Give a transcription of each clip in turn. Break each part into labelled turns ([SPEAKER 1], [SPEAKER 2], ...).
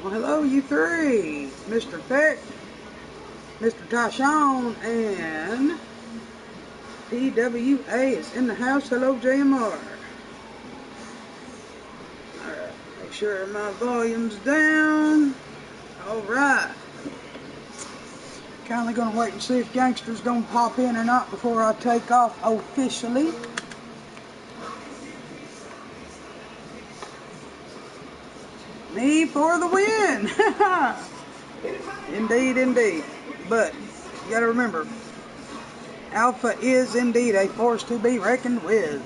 [SPEAKER 1] Well, hello, you three. Mr. Peck, Mr. Tyshawn, and PWA is in the house. Hello, JMR. Alright, make sure my volume's down. Alright. Kindly gonna wait and see if gangsters gonna pop in or not before I take off officially. Me for the win! Indeed, indeed. But you gotta remember, Alpha is indeed a force to be reckoned with.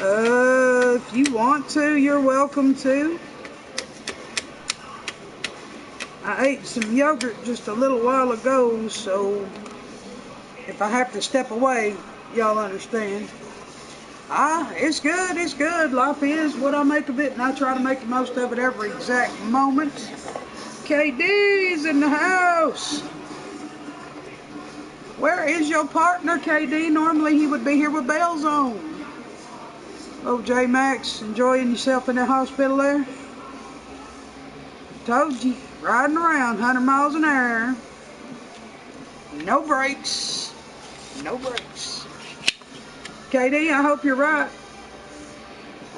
[SPEAKER 1] If you want to, you're welcome to. I ate some yogurt just a little while ago, so if I have to step away, y'all understand. It's good, it's good. Life is what I make of it, and I try to make the most of it every exact moment. KD's in the house. Where is your partner, KD? Normally he would be here with bells on. Oh, J Max, enjoying yourself in the hospital there? Told you, riding around 100 miles an hour. No brakes. No brakes. KD, I hope you're right.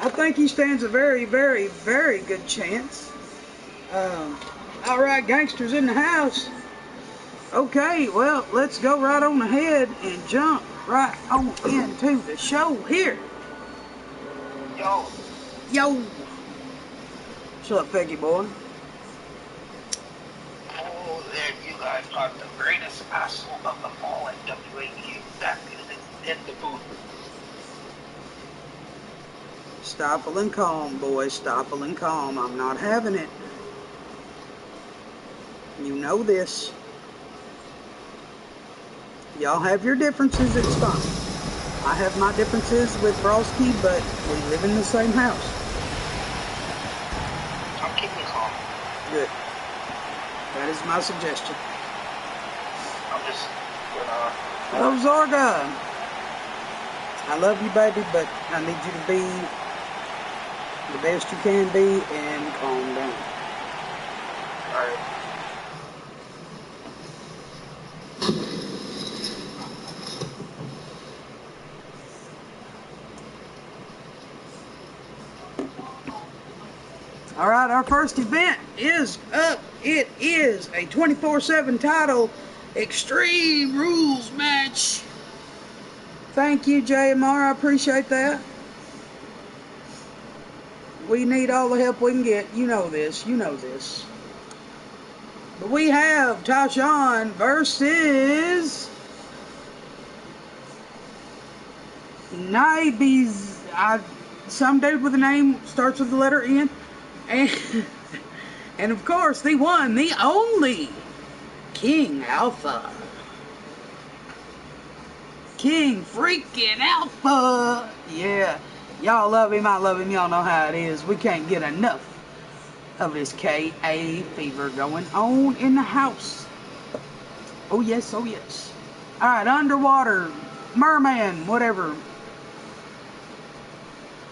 [SPEAKER 1] I think he stands a very, very, very good chance. Alright, gangsters in the house. Okay, well, let's go right on ahead and jump right on into the show here.
[SPEAKER 2] Yo.
[SPEAKER 1] Yo. What's up, Peggy boy?
[SPEAKER 2] Oh, there you guys got the greatest asshole of them all at WAE back in the booth.
[SPEAKER 1] Stoppel and calm, boys. Stoppel and calm. I'm not having it. You know this. Y'all have your differences, it's fine. I have my differences with Brosky, but we live in the same house.
[SPEAKER 2] I'm keeping calm.
[SPEAKER 1] Good. That is my suggestion.
[SPEAKER 2] I'm just gonna...
[SPEAKER 1] Hello, Zorga. I love you, baby, but I need you to be the best you can be and calm down.
[SPEAKER 2] Alright.
[SPEAKER 1] Alright, our first event is up. It is a 24/7 title Extreme Rules match. Thank you, JMR. I appreciate that. We need all the help we can get. You know this. You know this. But we have Tyshawn versus Naibi's. Some dude with a name starts with the letter N. And of course, the one, the only King Alpha. King freaking Alpha. Yeah. Y'all love him. I love him. Y'all know how it is. We can't get enough of this KA fever going on in the house. Oh, yes. Oh, yes. All right. Underwater. Merman. Whatever.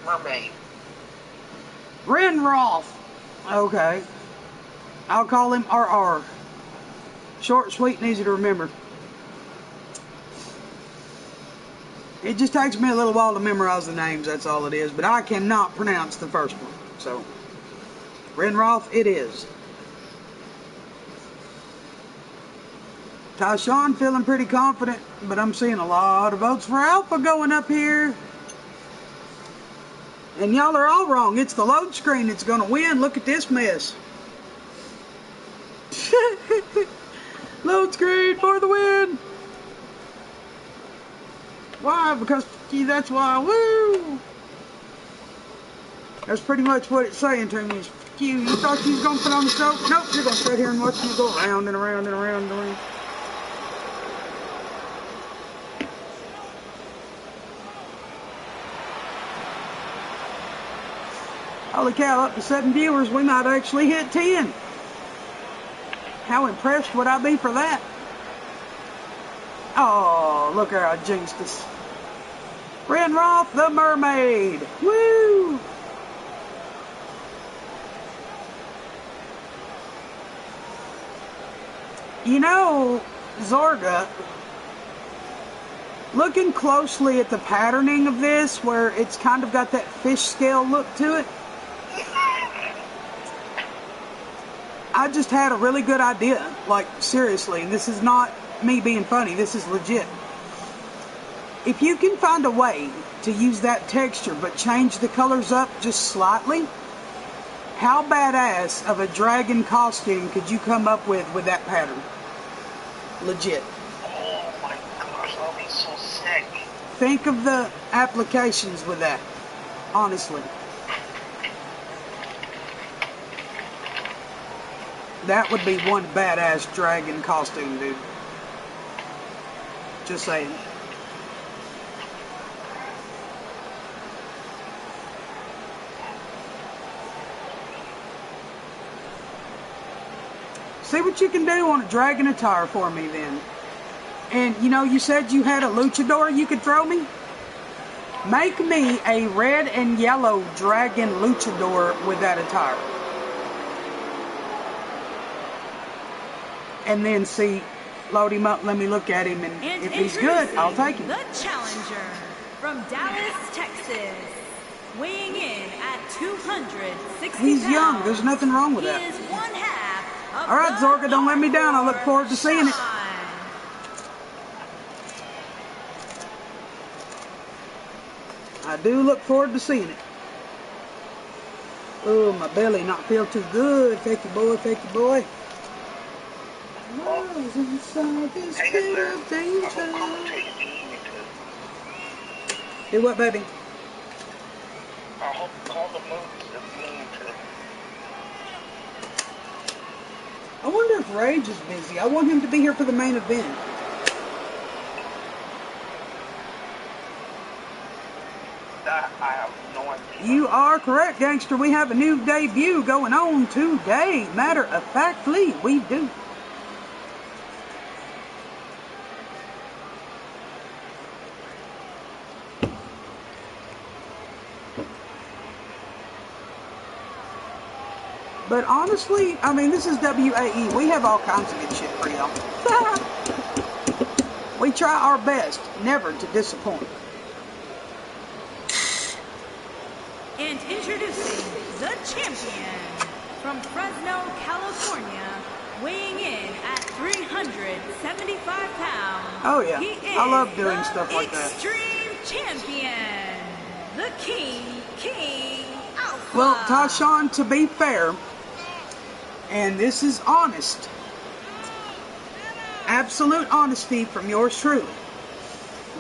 [SPEAKER 2] Mermaid.
[SPEAKER 1] Renroth. Okay. I'll call him RR. Short, sweet, and easy to remember. It just takes me a little while to memorize the names, that's all it is. But I cannot pronounce the first one. So, Renroth it is. Tyshawn feeling pretty confident, but I'm seeing a lot of votes for Alpha going up here. And y'all are all wrong. It's the load screen that's going to win. Look at this mess. Load screen for the win. Why? Because that's why. Woo! That's pretty much what it's saying to me. You thought you was going to put on the show? Nope, you're going to sit here and watch me go around and around and around and around. Holy cow, up to 7 viewers, we might actually hit 10. How impressed would I be for that? Oh, look how I jinxed us. Renroth the Mermaid. Woo! You know, Zorga, looking closely at the patterning of this, where it's kind of got that fish scale look to it, I just had a really good idea. Like, seriously, and this is not me being funny, this is legit. If you can find a way to use that texture but change the colors up just slightly, how badass of a dragon costume could you come up with that pattern? Legit.
[SPEAKER 2] Oh my gosh, that'll be so sick.
[SPEAKER 1] Think of the applications with that, honestly. That would be one badass dragon costume, dude. Just saying. See what you can do on a dragon attire for me then. And you know, you said you had a luchador you could throw me? Make me a red and yellow dragon luchador with that attire. And then see, load him up, let me look at him, and if he's good, I'll take him.
[SPEAKER 3] The challenger from Dallas, Texas, weighing in at 260
[SPEAKER 1] He's
[SPEAKER 3] pounds.
[SPEAKER 1] young, there's nothing wrong with that.
[SPEAKER 3] He is one half of
[SPEAKER 1] All right, Zorga, don't let me down. I look forward to seeing it. I do look forward to seeing it. Oh, my belly not feel too good. Thank you, boy. Thank you, boy. Was inside this bit of danger. Do what, baby?
[SPEAKER 2] I hope call the moves if you need to.
[SPEAKER 1] I wonder if Rage is busy. I want him to be here for the main event.
[SPEAKER 2] That I have no idea.
[SPEAKER 1] You are correct, gangster. We have a new debut going on today. Matter of factly, we do. But honestly, I mean, this is WAE. We have all kinds of good shit for y'all. We try our best never to disappoint.
[SPEAKER 3] And introducing the champion from Fresno, California, weighing in at 375 pounds.
[SPEAKER 1] Oh yeah,
[SPEAKER 3] He is
[SPEAKER 1] I love doing stuff like that.
[SPEAKER 3] Extreme champion, the King Alpha.
[SPEAKER 1] Well, Tashawn, to be fair, and this is honest, absolute honesty from yours truly,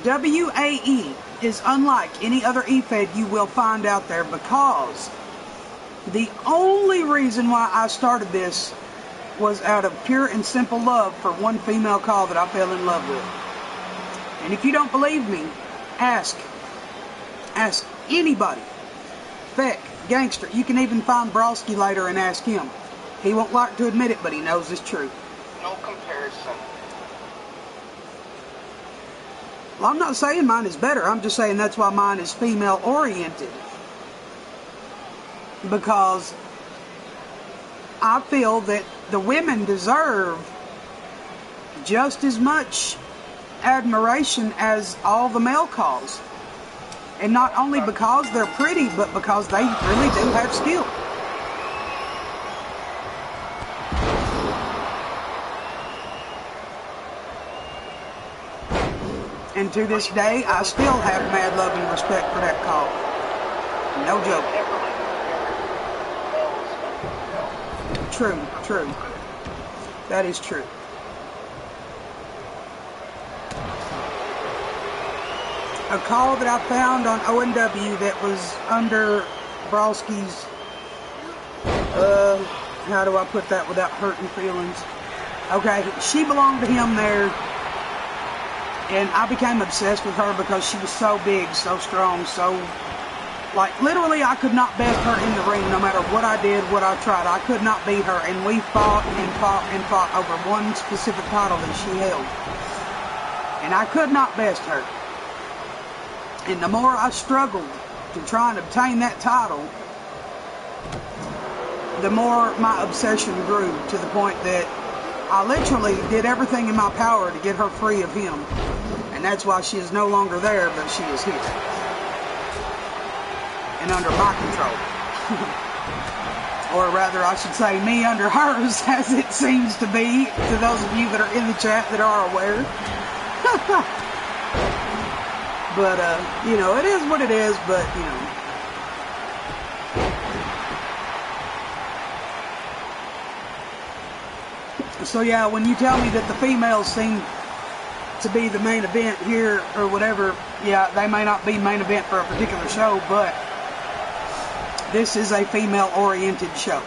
[SPEAKER 1] WAE is unlike any other E-Fed you will find out there, because the only reason why I started this was out of pure and simple love for one female call that I fell in love with. And if you don't believe me, ask anybody. Feck, Gangster, you can even find Browski later and ask him. He won't like to admit it, but he knows it's true.
[SPEAKER 2] No comparison.
[SPEAKER 1] Well, I'm not saying mine is better. I'm just saying that's why mine is female oriented. Because I feel that the women deserve just as much admiration as all the male calls. And not only because they're pretty, but because they really do have skill. And to this day, I still have mad love and respect for that call. No joke. True, true. That is true. A call that I found on O&W that was under Browski's, how do I put that without hurting feelings? Okay, she belonged to him there, and I became obsessed with her because she was so big, so strong, so, Like, literally, I could not best her in the ring no matter what I did, what I tried. I could not beat her, and we fought and fought and fought over one specific title that she held. And I could not best her. And the more I struggled to try and obtain that title, the more my obsession grew, to the point that I literally did everything in my power to get her free of him. And that's why she is no longer there, but she is here. And under my control. Or rather, I should say, me under hers, as it seems to be, to those of you that are in the chat that are aware. But, you know, it is what it is, but, you know. So, yeah, when you tell me that the females seem to be the main event here, or whatever, yeah, they may not be main event for a particular show, but this is a female-oriented show.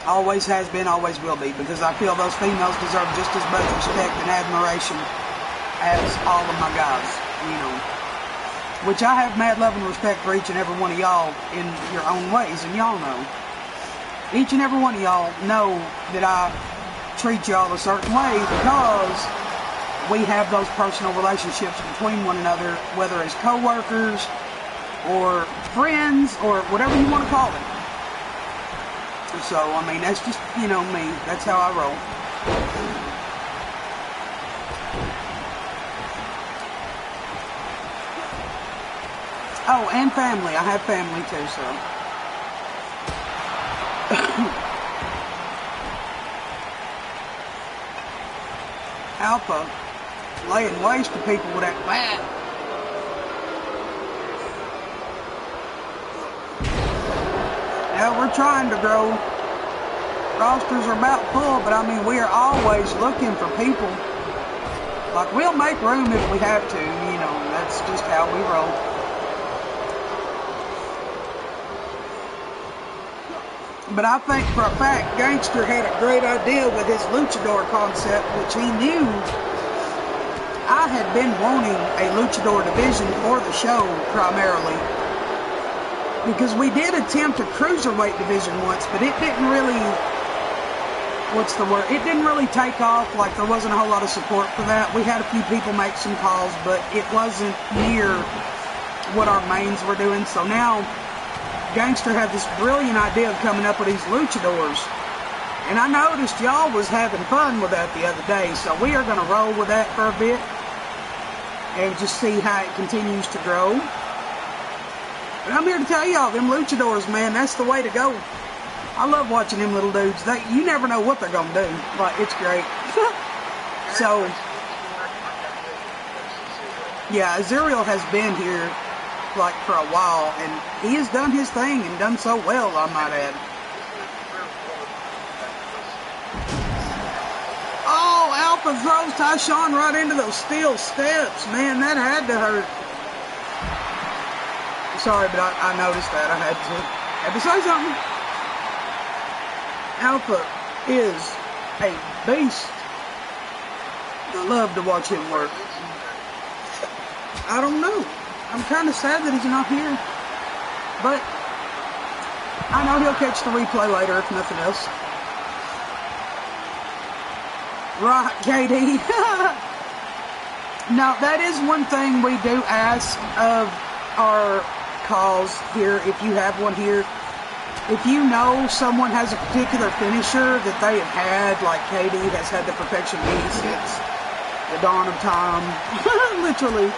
[SPEAKER 1] Always has been, always will be, because I feel those females deserve just as much respect and admiration as all of my guys, you know. Which I have mad love and respect for each and every one of y'all in your own ways, and y'all know. Each and every one of y'all know that I treat y'all a certain way because we have those personal relationships between one another, whether it's co-workers or friends or whatever you want to call it. So, I mean, that's just, you know, me. That's how I roll. Oh, and family. I have family too, so. Alpha laying waste to people with that bat. Yeah, we're trying to grow. Rosters are about full, but I mean, we are always looking for people. Like, we'll make room if we have to, you know, that's just how we roll. But I think for a fact, Gangster had a great idea with his luchador concept, which he knew I had been wanting a luchador division for the show, primarily. Because we did attempt a cruiserweight division once, but it didn't really, what's the word? It didn't really take off. Like, there wasn't a whole lot of support for that. We had a few people make some calls, but it wasn't near what our mains were doing. So now, Gangster had this brilliant idea of coming up with these luchadors. And I noticed y'all was having fun with that the other day, so we are going to roll with that for a bit and just see how it continues to grow. But I'm here to tell y'all, them luchadors, man, that's the way to go. I love watching them little dudes. You never know what they're going to do. Like, it's great. So, yeah, Azuriel has been here, like, for a while, and he has done his thing and done so well, I might add. Oh, Alpha throws Tyshawn right into those steel steps. Man, that had to hurt. Sorry, but I noticed that. I had to say something. Alpha is a beast. I love to watch him work. I don't know. I'm kind of sad that he's not here. But I know he'll catch the replay later, if nothing else. Right, KD. Now, that is one thing we do ask of our calls here, if you have one here. If you know someone has a particular finisher that they have had, like KD has had the Perfection Beast since the dawn of time, literally.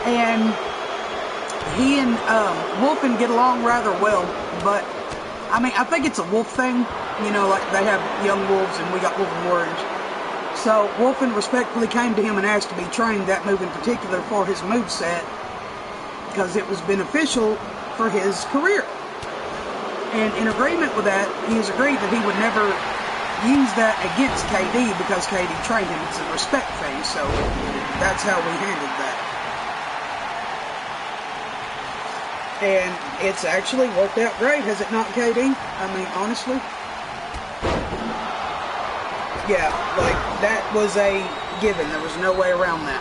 [SPEAKER 1] And he and Wolfen get along rather well, but I mean, I think it's a wolf thing, you know, like they have young wolves and we got wolven warriors. So Wolfen respectfully came to him and asked to be trained that move in particular for his moveset because it was beneficial for his career. And in agreement with that, he has agreed that he would never use that against KD because KD trained him. It's a respect thing, so that's how we handled that. And it's actually worked out great, has it not, KD? I mean, honestly. Yeah, like, that was a given. There was no way around that.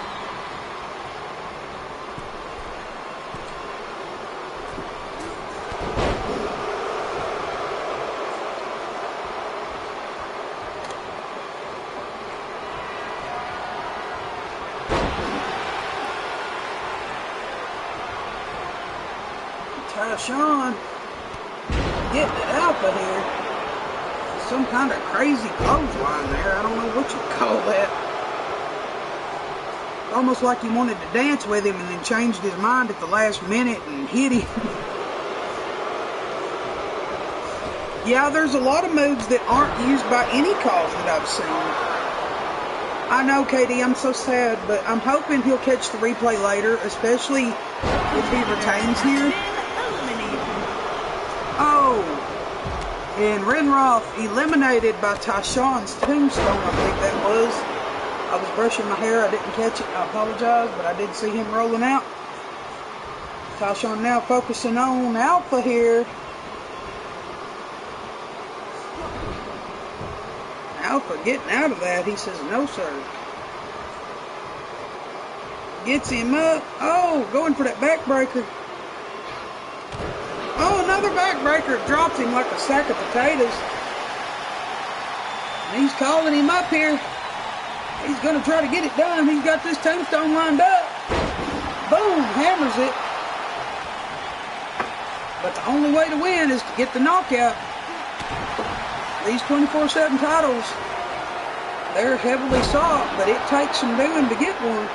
[SPEAKER 1] Tyshawn getting the Alpha here. Some kind of crazy clothesline there. I don't know what you call that. Almost like he wanted to dance with him and then changed his mind at the last minute and hit him. Yeah, there's a lot of moves that aren't used by any calls that I've seen. I know, Katie, I'm so sad, but I'm hoping he'll catch the replay later, especially if he retains here. Oh, and Renroth eliminated by Tyshawn's tombstone, I think that was. I was brushing my hair, I didn't catch it, I apologize, but I did see him rolling out. Tyshawn now focusing on Alpha here. Alpha getting out of that. He says, no, sir. Gets him up. Oh, going for that backbreaker. Oh, another backbreaker. Drops him like a sack of potatoes. He's calling him up here. He's going to try to get it done. He's got this tombstone lined up. Boom, hammers it. But the only way to win is to get the knockout. These 24/7 titles, they're heavily sought, but it takes some doing to get one.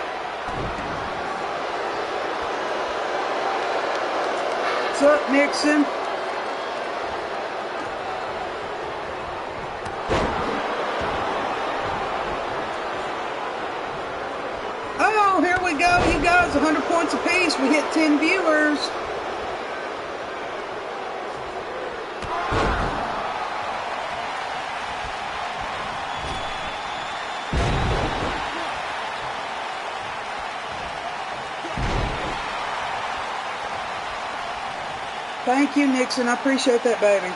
[SPEAKER 1] What's up, Nixon? Oh, here we go, you guys, 100 points apiece. We hit 10 viewers. Thank you, Nixon. I appreciate that, baby.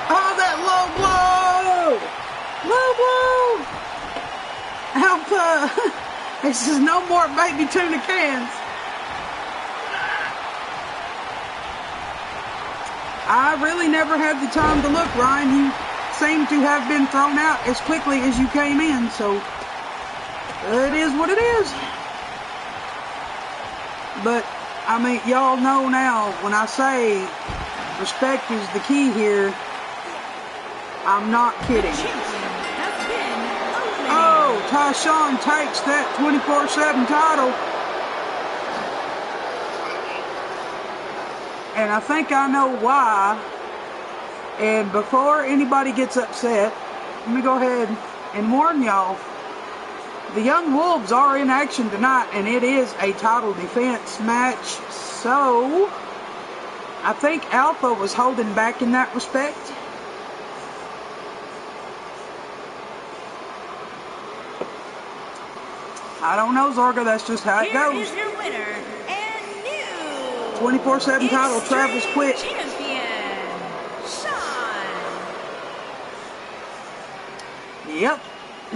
[SPEAKER 1] Oh, that low blow! Low blow! Alpha! This is no more baby tuna cans. I really never had the time to look, Ryan. You seem to have been thrown out as quickly as you came in, so it is what it is. But I mean, y'all know now, when I say respect is the key here, I'm not kidding. Oh, Tyshawn takes that 24/7 title. And I think I know why. And before anybody gets upset, let me go ahead and warn y'all. The Young Wolves are in action tonight, and it is a title defense match. So, I think Alpha was holding back in that respect. I don't know, Zorga. That's just how it goes.
[SPEAKER 3] Here is your winner and new
[SPEAKER 1] 24/7 title travels quick.
[SPEAKER 3] Champion, Sean.
[SPEAKER 1] Yep.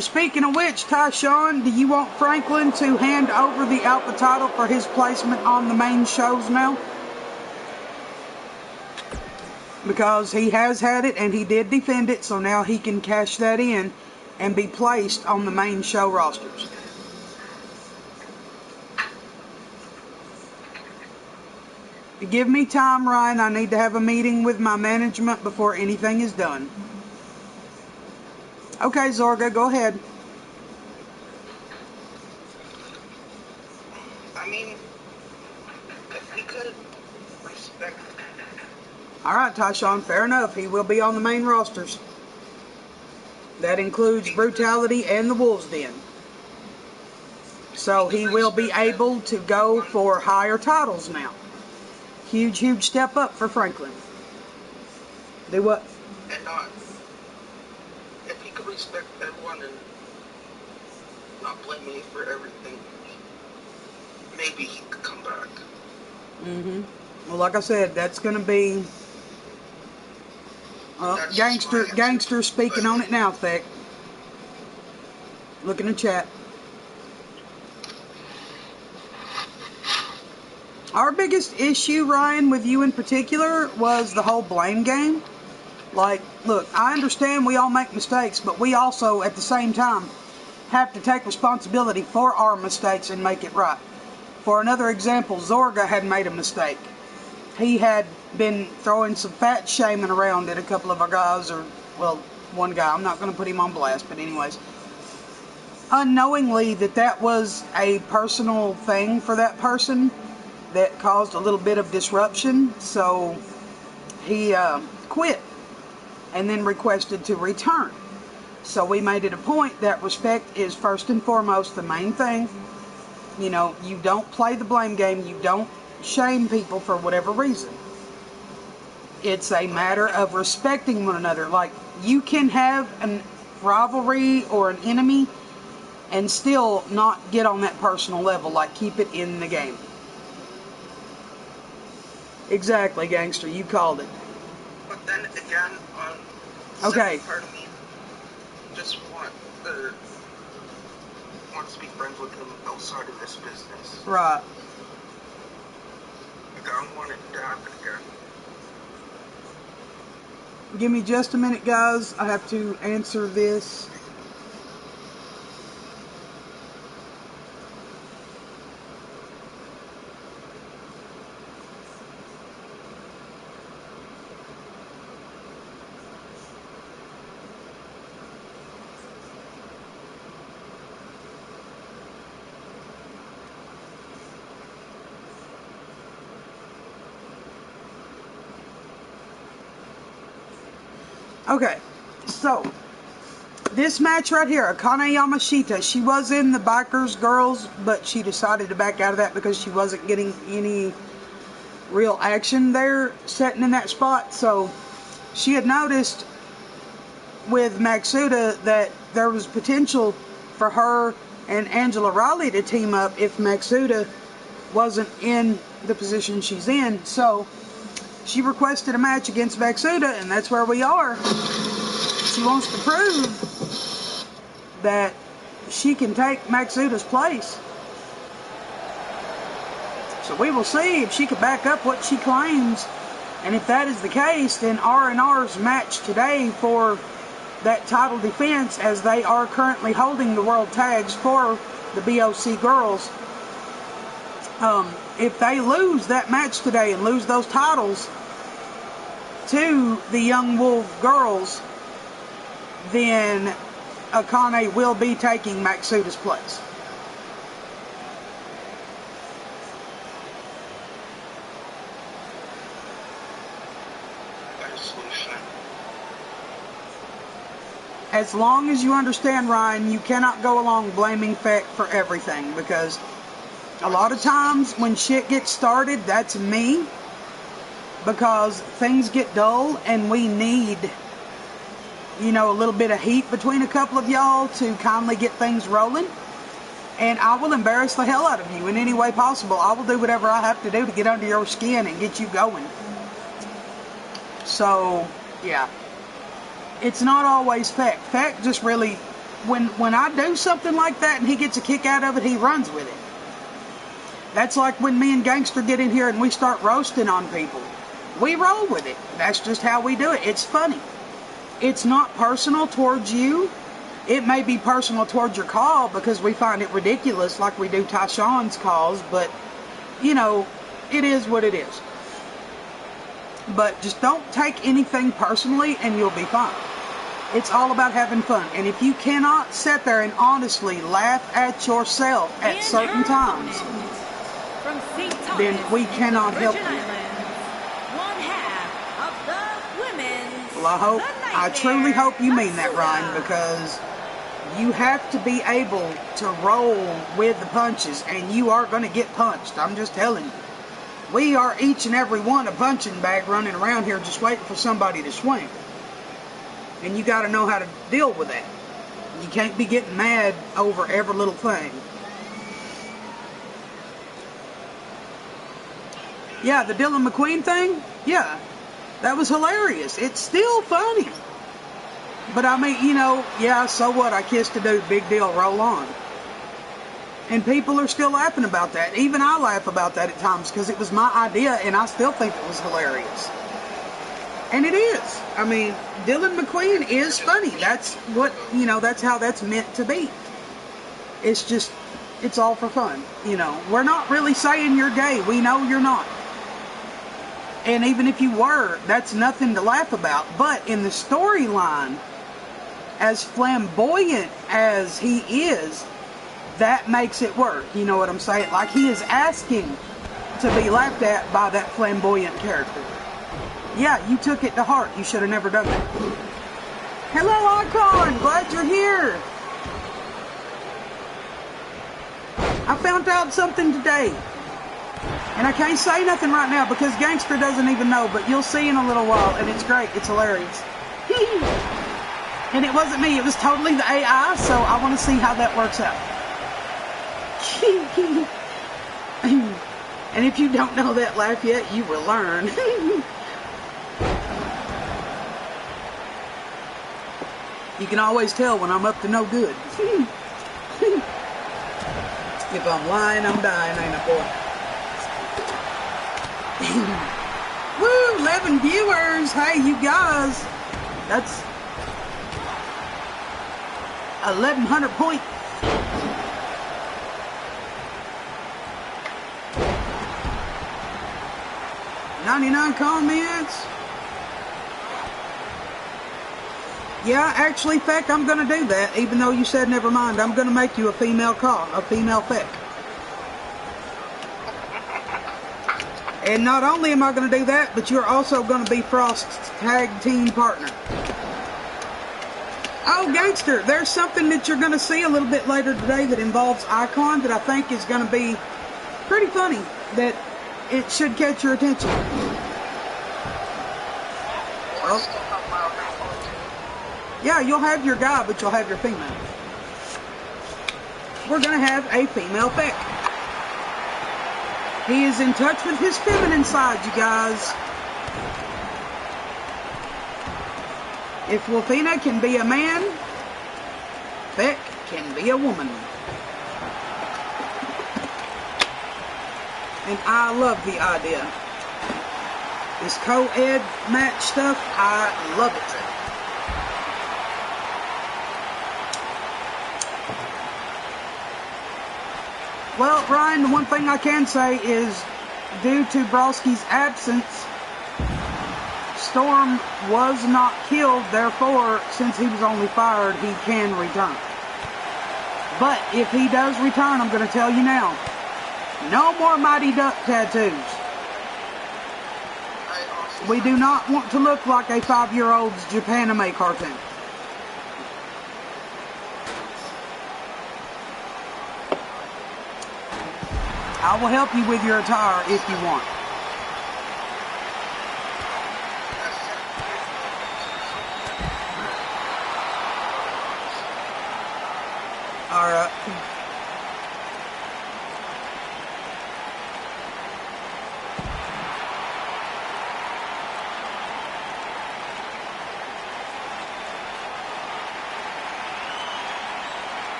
[SPEAKER 1] Speaking of which, Tyshawn, do you want Franklin to hand over the Alpha title for his placement on the main shows now? Because he has had it and he did defend it, so now he can cash that in and be placed on the main show rosters. Give me time, Ryan. I need to have a meeting with my management before anything is done. Okay, Zorga, go ahead.
[SPEAKER 2] I mean, if we could respect.
[SPEAKER 1] All right, Tyshawn, fair enough. He will be on the main rosters. That includes Brutality and the Wolves Den. So he will be able to go for higher titles now. Huge, huge step up for Franklin. Do what?
[SPEAKER 2] And if he could respect everyone and not blame me for everything, maybe he could come back.
[SPEAKER 1] Well, like I said, that's going to be gangster speaking on it now, Thick. Look in the chat. Our biggest issue, Ryan, with you in particular, was the whole blame game. Like, look, I understand we all make mistakes, but we also, at the same time, have to take responsibility for our mistakes and make it right. For another example, Zorga had made a mistake. He had been throwing some fat shaming around at a couple of our guys, or, well, one guy. I'm not going to put him on blast, but anyways. Unknowingly, that was a personal thing for that person that caused a little bit of disruption. So he quit and then requested to return. So we made it a point that respect is first and foremost the main thing. You know, you don't play the blame game. You don't shame people for whatever reason. It's a matter of respecting one another. Like, you can have a rivalry or an enemy and still not get on that personal level. Like, keep it in the game. Exactly, gangster. You called it.
[SPEAKER 2] But then again,
[SPEAKER 1] okay.
[SPEAKER 2] Part of me just wants to be friends with him outside of this business.
[SPEAKER 1] Right.
[SPEAKER 2] Like, I don't want it to happen again.
[SPEAKER 1] Give me just a minute, guys. I have to answer this. Okay, so this match right here, AKANE Yamashita, she was in the Bikers Girls, but she decided to back out of that because she wasn't getting any real action there sitting in that spot. So she had noticed with MAXZUDA that there was potential for her and Angela Riley to team up if MAXZUDA wasn't in the position she's in. So she requested a match against MAXZUDA, and that's where we are. She wants to prove that she can take MAXZUDA's place. So we will see if she can back up what she claims. And if that is the case, then R&R's match today for that title defense, as they are currently holding the world tags for the BOC girls, if they lose that match today and lose those titles to the Young Wolf girls, then AKANE will be taking MAXZUDA's place. As long as you understand, Ryan, you cannot go along blaming Feck for everything, because a lot of times when shit gets started, that's me, because things get dull and we need, you know, a little bit of heat between a couple of y'all to kindly get things rolling. And I will embarrass the hell out of you in any way possible. I will do whatever I have to do to get under your skin and get you going. So, yeah. It's not always Feck. Feck just really, when I do something like that and he gets a kick out of it, he runs with it. That's like when me and Gangster get in here and we start roasting on people. We roll with it. That's just how we do it. It's funny. It's not personal towards you. It may be personal towards your call because we find it ridiculous, like we do Tyshawn's calls, but, you know, it is what it is. But just don't take anything personally and you'll be fine. It's all about having fun. And if you cannot sit there and honestly laugh at yourself at certain times, then we cannot help you.
[SPEAKER 3] One half of the women's.
[SPEAKER 1] Well, I truly hope you mean that, Ryan, because you have to be able to roll with the punches, and you are going to get punched. I'm just telling you. We are each and every one a punching bag running around here just waiting for somebody to swing. And you got to know how to deal with that. You can't be getting mad over every little thing. Yeah, the Dylan McQueen thing, yeah, that was hilarious. It's still funny. But I mean, you know, yeah, so what? I kissed a dude, big deal, roll on. And people are still laughing about that. Even I laugh about that at times because it was my idea and I still think it was hilarious. And it is. I mean, Dylan McQueen is funny. That's what, you know, that's how that's meant to be. It's just, It's all for fun. You know, we're not really saying you're gay. We know you're not. And even if you were, that's nothing to laugh about. But in the storyline, as flamboyant as he is, that makes it work. You know what I'm saying? Like, he is asking to be laughed at by that flamboyant character. Yeah, you took it to heart. You should have never done that. Hello, Icon! Glad you're here! I found out something today. And I can't say nothing right now because Gangster doesn't even know, but you'll see in a little while, and it's great. It's hilarious. And it wasn't me. It was totally the AI, so I want to see how that works out. And if you don't know that laugh yet, you will learn. You can always tell when I'm up to no good. If I'm lying, I'm dying, ain't I, boy? Woo, 11 viewers. Hey, you guys. That's 1,100 points. $99 comments. Yeah, actually, Feck, I'm going to do that. Even though you said never mind, I'm going to make you a female Feck. And not only am I going to do that, but you're also going to be Frost's tag team partner. Oh, Gangster, there's something that you're going to see a little bit later today that involves Icon that I think is going to be pretty funny, that it should catch your attention. Well, yeah, you'll have your guy, but you'll have your female. We're going to have a female Feck. He is in touch with his feminine side, you guys. If Wolfina can be a man, Feck can be a woman. And I love the idea. This co-ed match stuff, I love it. Well, Ryan, the one thing I can say is, due to Broski's absence, Storm was not killed, therefore, since he was only fired, he can return. But if he does return, I'm going to tell you now, no more Mighty Duck tattoos. We do not want to look like a 5-year-old's Japanime cartoon. I will help you with your attire if you want. All right.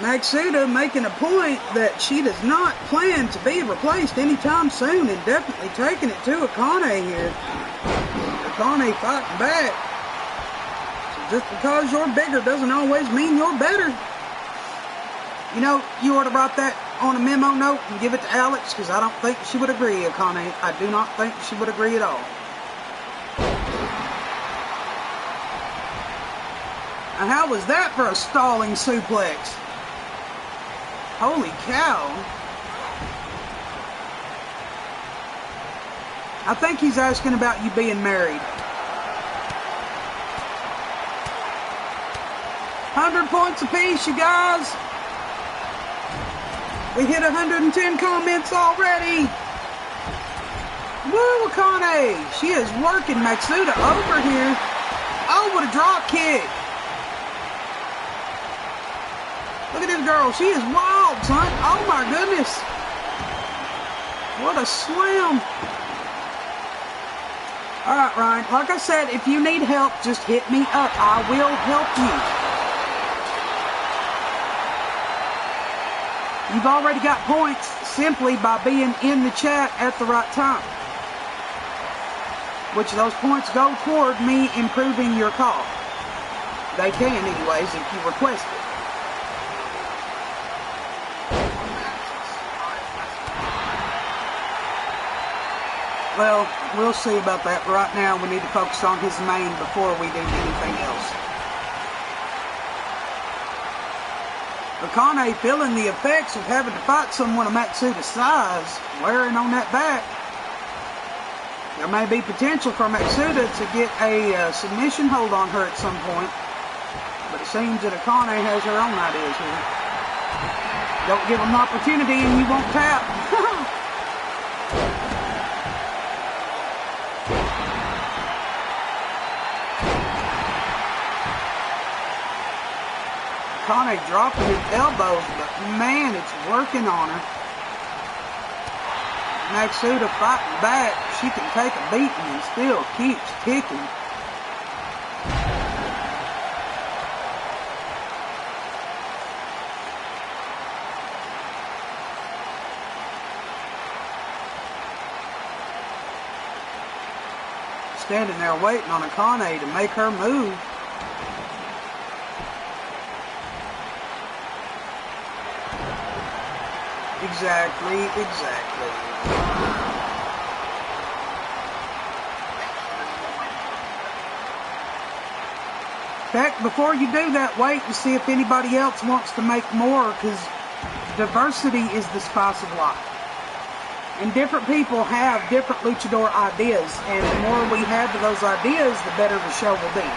[SPEAKER 1] MAXZUDA making a point that she does not plan to be replaced anytime soon and definitely taking it to AKANE here. AKANE fighting back. So just because you're bigger doesn't always mean you're better. You know, you ought to write that on a memo note and give it to Alex, because I don't think she would agree, AKANE. I do not think she would agree at all. And how was that for a stalling suplex? Holy cow. I think he's asking about you being married. 100 points apiece, you guys. We hit 110 comments already. Woo, AKANE. She is working MAXZUDA over here. Oh, what a drop kick. Look at this girl. She is wild, son. Oh, my goodness. What a slam. All right, Ryan. Like I said, if you need help, just hit me up. I will help you. You've already got points simply by being in the chat at the right time. Which those points go toward me improving your call. They can anyways if you request it. Well, we'll see about that. Right now we need to focus on his main before we do anything else. AKANE feeling the effects of having to fight someone of MAXZUDA's size, wearing on that back. There may be potential for MAXZUDA to get a submission hold on her at some point, but it seems that AKANE has her own ideas here. Don't give them an opportunity and you won't tap. AKANE dropping his elbows, but man, it's working on her. MAXZUDA fighting back. She can take a beating and still keeps kicking. Standing there waiting on AKANE to make her move. Exactly. In fact, before you do that, wait and see if anybody else wants to make more, because diversity is the spice of life. And different people have different luchador ideas, and the more we have of those ideas, the better the show will be.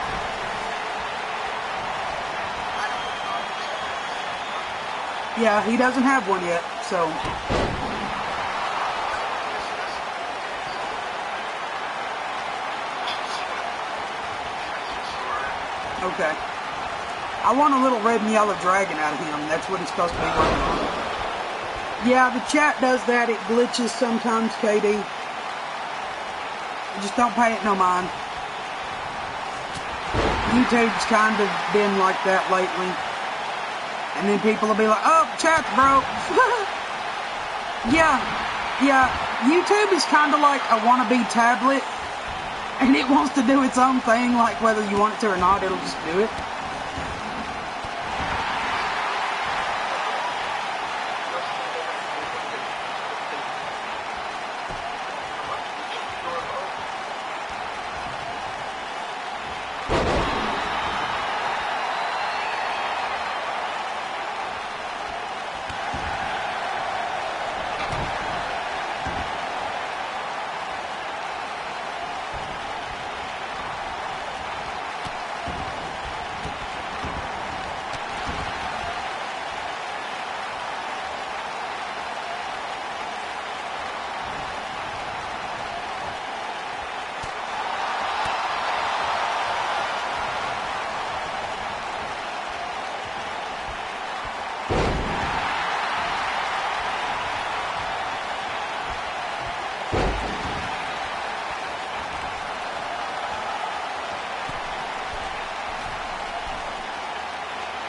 [SPEAKER 1] Yeah, he doesn't have one yet, so... Okay. I want a little red and yellow dragon out of him. That's what he's supposed to be working on. Yeah, the chat does that. It glitches sometimes, KD. Just don't pay it no mind. YouTube's kind of been like that lately. And then people will be like, oh, chat's broke. Yeah. YouTube is kind of like a wannabe tablet. And it wants to do its own thing, like whether you want it to or not, it'll just do it.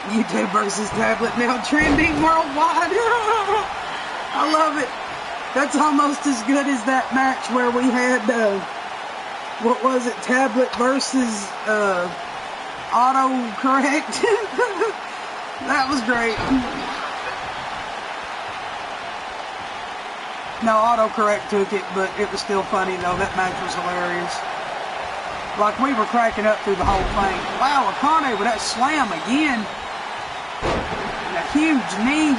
[SPEAKER 1] YouTube versus tablet now trending worldwide. I love it. That's almost as good as that match where we had, what was it, tablet versus autocorrect. That was great. No, autocorrect took it, but it was still funny though. That match was hilarious. Like we were cracking up through the whole thing. Wow, AKANE with that slam again. And a huge knee.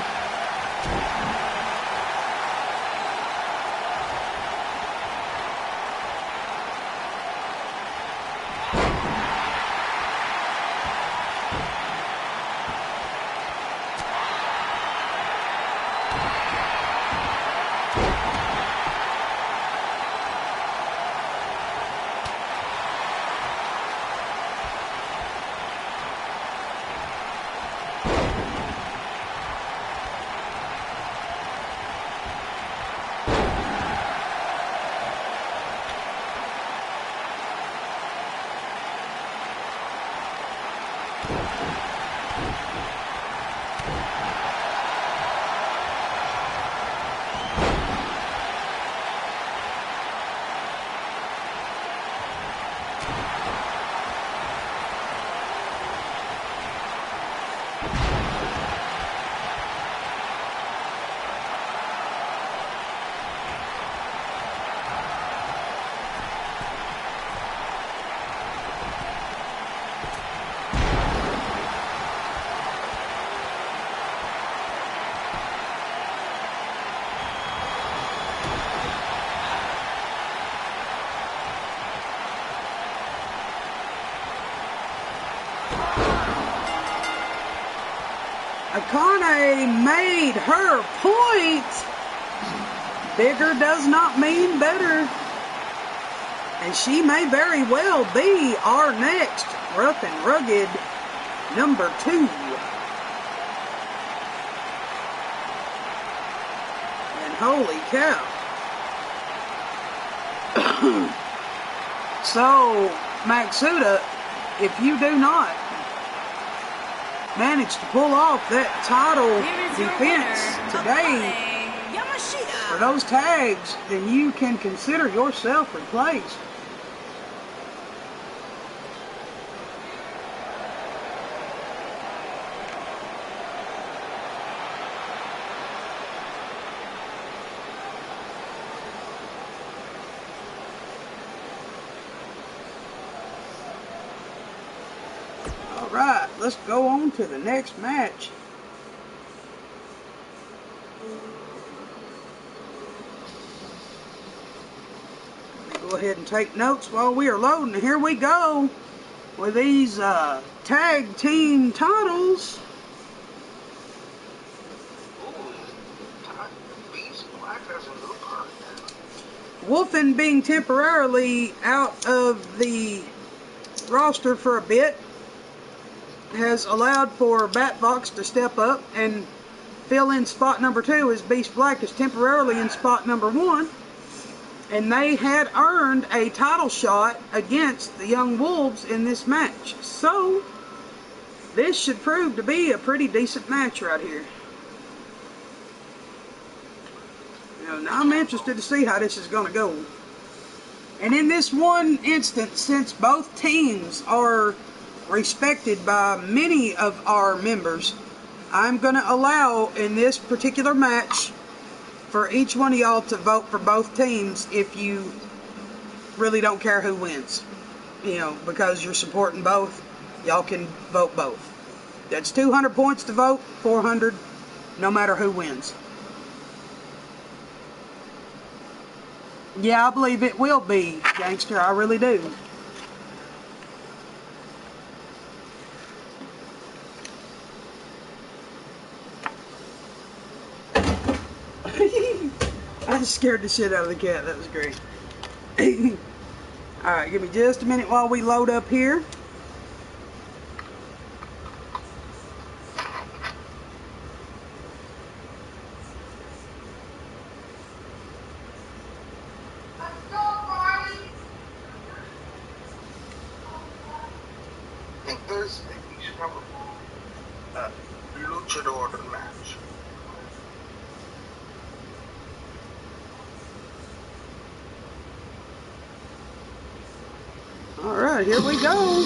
[SPEAKER 1] AKANE made her point. Bigger does not mean better. And she may very well be our next rough and rugged number 2. And holy cow. So, MAXZUDA, if you do not manage to pull off that title defense today
[SPEAKER 3] YAMASHITA.
[SPEAKER 1] for those tags, then you can consider yourself replaced. Alright, let's go on to the next match. Let me go ahead and take notes while we are loading. Here we go with these tag team titles. Wolfen being temporarily out of the roster for a bit has allowed for Batbox to step up and fill in spot number 2 as Beast Black is temporarily in spot number 1. And they had earned a title shot against the Young Wolves in this match. So, this should prove to be a pretty decent match right here. Now I'm interested to see how this is going to go. And in this one instance, since both teams are respected by many of our members, I'm going to allow in this particular match for each one of y'all to vote for both teams if you really don't care who wins. Because you're supporting both, y'all can vote both. That's 200 points to vote, 400 no matter who wins. Yeah, I believe it will be, gangster. I really do. I just scared the shit out of the cat. That was great. Alright, give me just a minute while we load up here.
[SPEAKER 2] Thursday, we should have a luchador match.
[SPEAKER 1] Alright, here we go.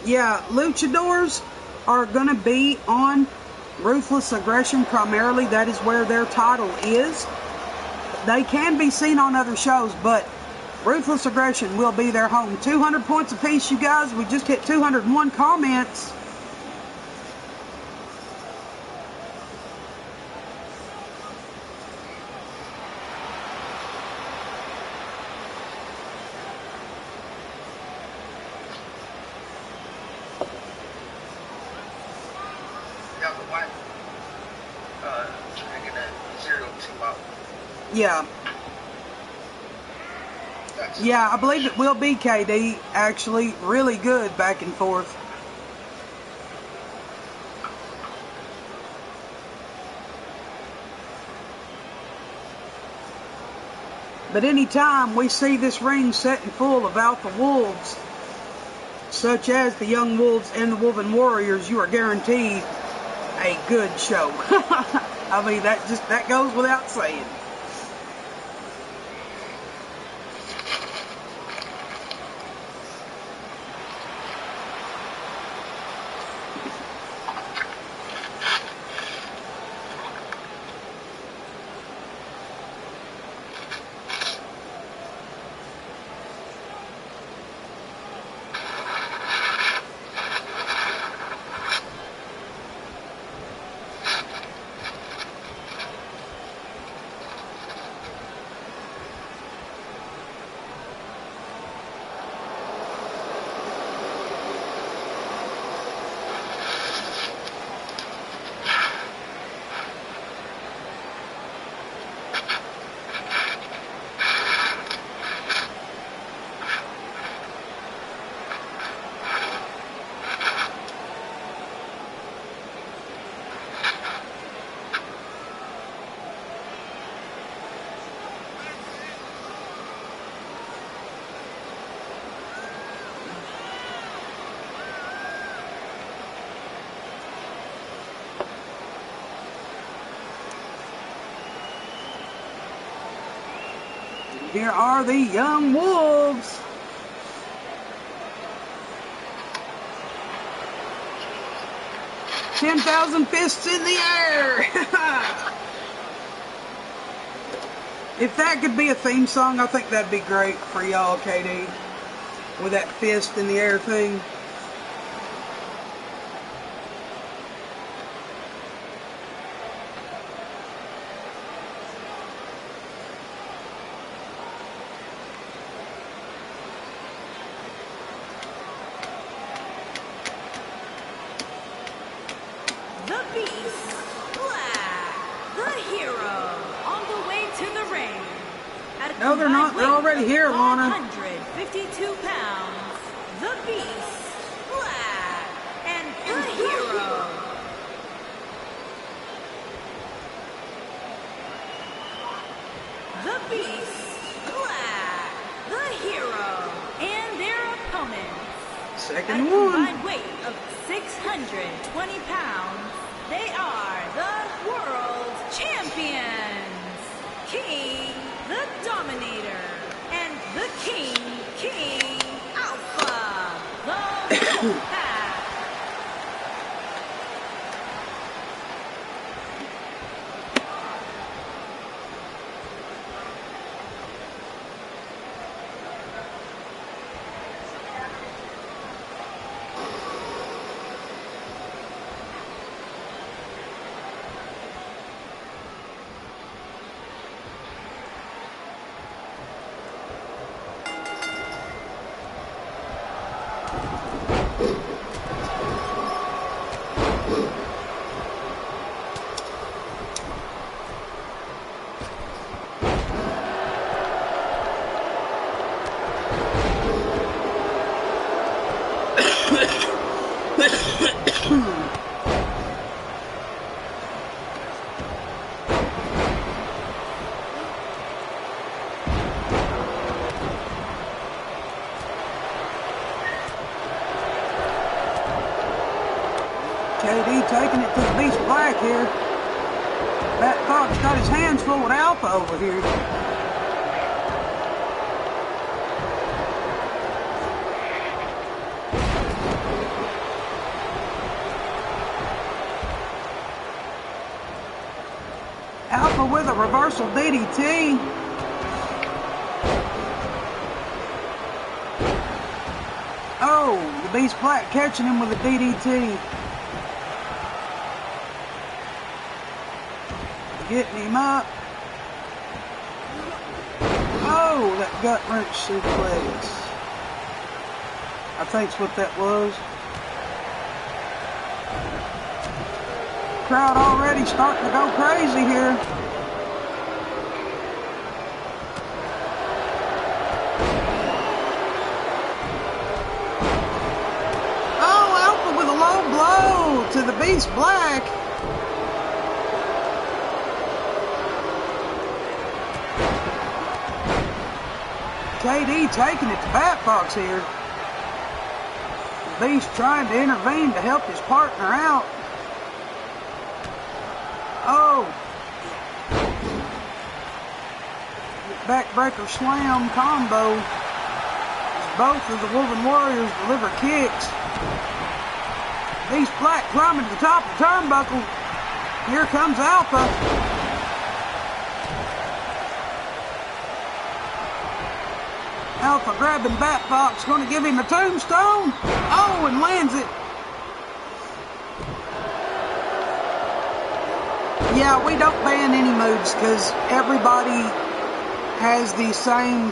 [SPEAKER 1] Yeah, luchadors are going to be on Ruthless Aggression primarily. That is where their title is. They can be seen on other shows, but Ruthless Aggression will be their home. 200 points apiece, you guys. We just hit 201 comments. Yeah. Yeah, I believe it will be KD. Actually, really good back and forth. But anytime we see this ring set and full of alpha wolves, such as the Young Wolves and the Woven Warriors, you are guaranteed a good show. I mean, that goes without saying. Here are the young wolves. $10,000 fists in the air. If that could be a theme song, I think that'd be great for y'all, KD. With that fist in the air thing.
[SPEAKER 3] The Beast, Black, the hero, on the way to the ring. At a
[SPEAKER 1] No, they're not. They're
[SPEAKER 3] combined
[SPEAKER 1] already
[SPEAKER 3] weight
[SPEAKER 1] here,
[SPEAKER 3] of
[SPEAKER 1] Lana.
[SPEAKER 3] 152 pounds. The Beast, Black, and the hero. The Beast, Black, the hero, and their opponents. At a
[SPEAKER 1] Second one.
[SPEAKER 3] combined weight of 620 pounds, they are the world champions, King the Dominator, and the King Alpha, the Wolfpack.
[SPEAKER 1] KD taking it to the Beast Black here. That Fox got his hands full with Alpha over here. Alpha with a reversal DDT. Oh, the Beast Black catching him with a DDT. Getting him up. Oh, that gut wrench suplex. I think's what that was. Crowd already starting to go crazy here. Oh, Alpha with a low blow to the Beast Black. KD taking it to Bat Fox here. The Beast trying to intervene to help his partner out. Oh. Backbreaker slam combo. As both of the Woven Warriors deliver kicks. Beast Black climbing to the top of the turnbuckle. Here comes Alpha. Alpha grabbing Bat Fox, going to give him a tombstone. Oh, and lands it. Yeah, we don't ban any moves because everybody has the same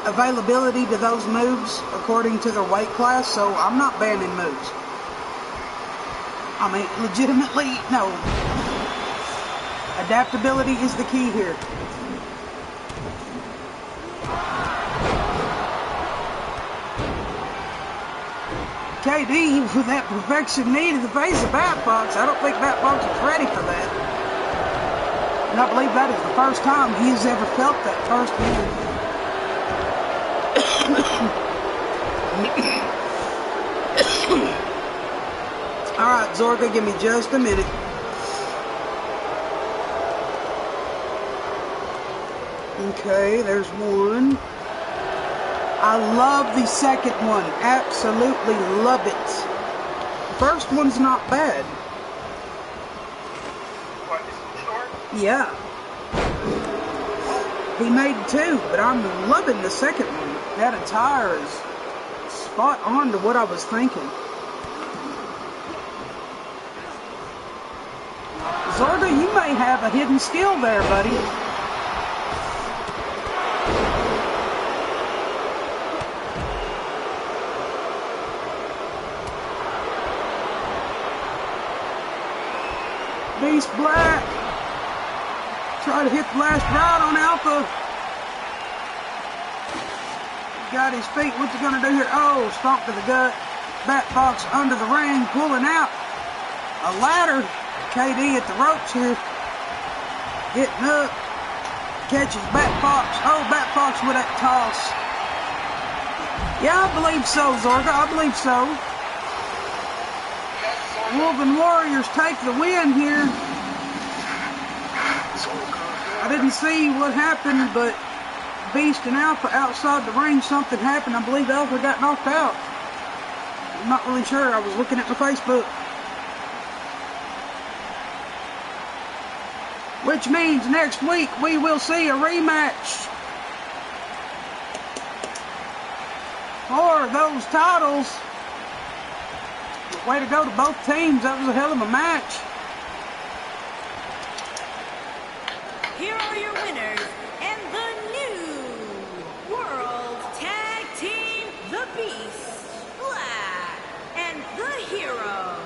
[SPEAKER 1] availability to those moves according to their weight class, so I'm not banning moves. I mean, legitimately, no. Adaptability is the key here. KD with that perfection knee to the face of Bat Fox. I don't think Bat Fox is ready for that. And I believe that is the first time he has ever felt that firsthand. Alright, Zorga, give me just a minute. Okay, there's one. I love the second one. Absolutely love it. The first one's not bad.
[SPEAKER 2] What, is it short?
[SPEAKER 1] Yeah. He made two, but I'm loving the second one. That attire is spot on to what I was thinking. Zorga, you may have a hidden skill there, buddy. Beast Black. Try to hit the last ride on Alpha. Got his feet. What's he gonna do here? Oh, stomp to the gut. Bat Fox under the ring, pulling out a ladder. KD at the ropes here. Getting up. Catches Bat Fox. Oh, Bat Fox with that toss. Yeah, I believe so, Zorga. I believe so. Woven Warriors take the win here. I didn't see what happened, but Beast and Alpha outside the ring, something happened. I believe Alpha got knocked out. I'm not really sure. I was looking at my Facebook. Which means next week we will see a rematch for those titles. Way to go to both teams. That was a hell of a match.
[SPEAKER 3] Here are your winners and the new World Tag Team, The Beast, Black, and The Hero.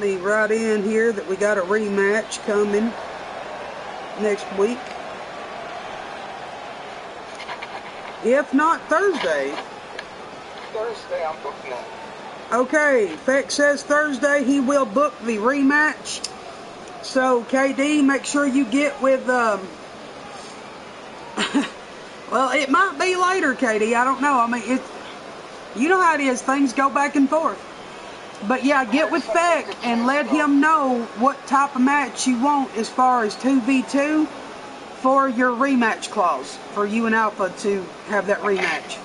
[SPEAKER 1] Me right in here that we got a rematch coming next week. If not Thursday.
[SPEAKER 2] Thursday, I'm booking it.
[SPEAKER 1] Okay, Feck says Thursday he will book the rematch. So, KD, make sure you get with, well, it might be later, KD. I don't know. I mean, you know how it is. Things go back and forth. But, yeah, get with Feck and let him know what type of match you want as far as 2v2 for your rematch clause, for you and Alpha to have that rematch.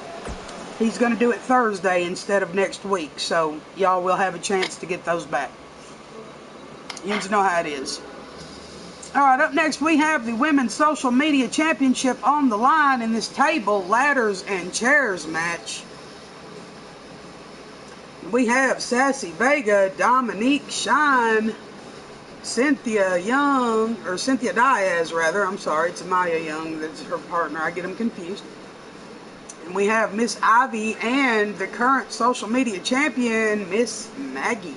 [SPEAKER 1] He's going to do it Thursday instead of next week, so y'all will have a chance to get those back. You know how it is. Alright, up next we have the Women's Social Media Championship on the line in this table, ladders, and chairs match. We have Sassy Vega, Dominique Shine, Cynthia Young, or Cynthia Diaz rather, I'm sorry, it's Maya Young, that's her partner, I get them confused. And we have Miss Ivy and the current social media champion, Miss Maggie,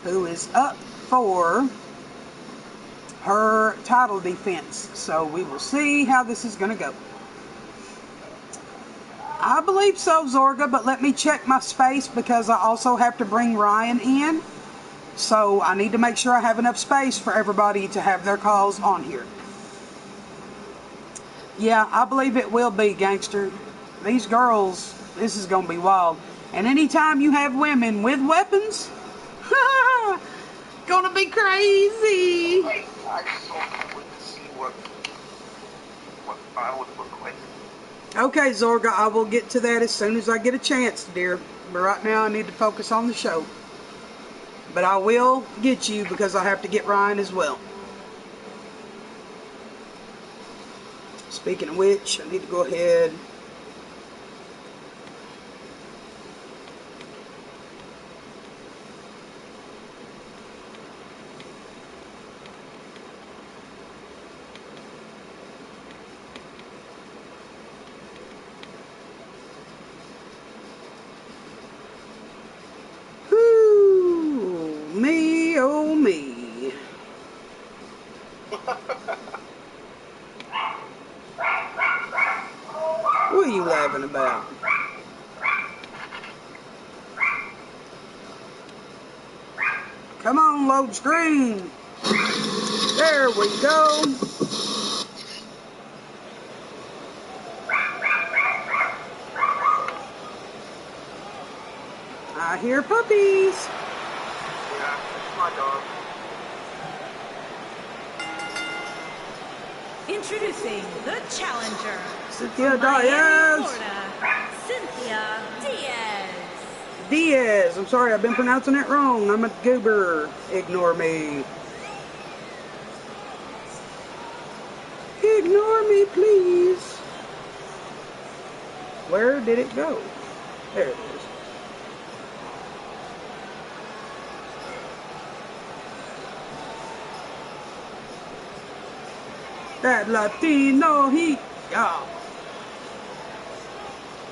[SPEAKER 1] who is up for her title defense. So we will see how this is going to go. I believe so, Zorga, but let me check my space because I also have to bring Ryan in. So I need to make sure I have enough space for everybody to have their calls on here. Yeah, I believe it will be, Gangster. These girls, this is going to be wild. And anytime you have women with weapons, gonna be crazy.
[SPEAKER 2] I just want to see what I would look like.
[SPEAKER 1] Okay, Zorga, I will get to that as soon as I get a chance, dear. But right now I need to focus on the show. But I will get you because I have to get Ryan as well. Speaking of which, I need to go ahead. Me, oh me. What are you laughing about? Come on, load screen. There we go. I hear puppies.
[SPEAKER 2] Yeah, it's my dog.
[SPEAKER 3] introducing the challenger.
[SPEAKER 1] Cynthia
[SPEAKER 3] from Miami,
[SPEAKER 1] Diaz.
[SPEAKER 3] Florida, Cynthia Diaz.
[SPEAKER 1] Diaz. I'm sorry, I've been pronouncing it wrong. I'm a goober. Ignore me. Ignore me, please. Where did it go? There it is. That Latino heat. Yeah.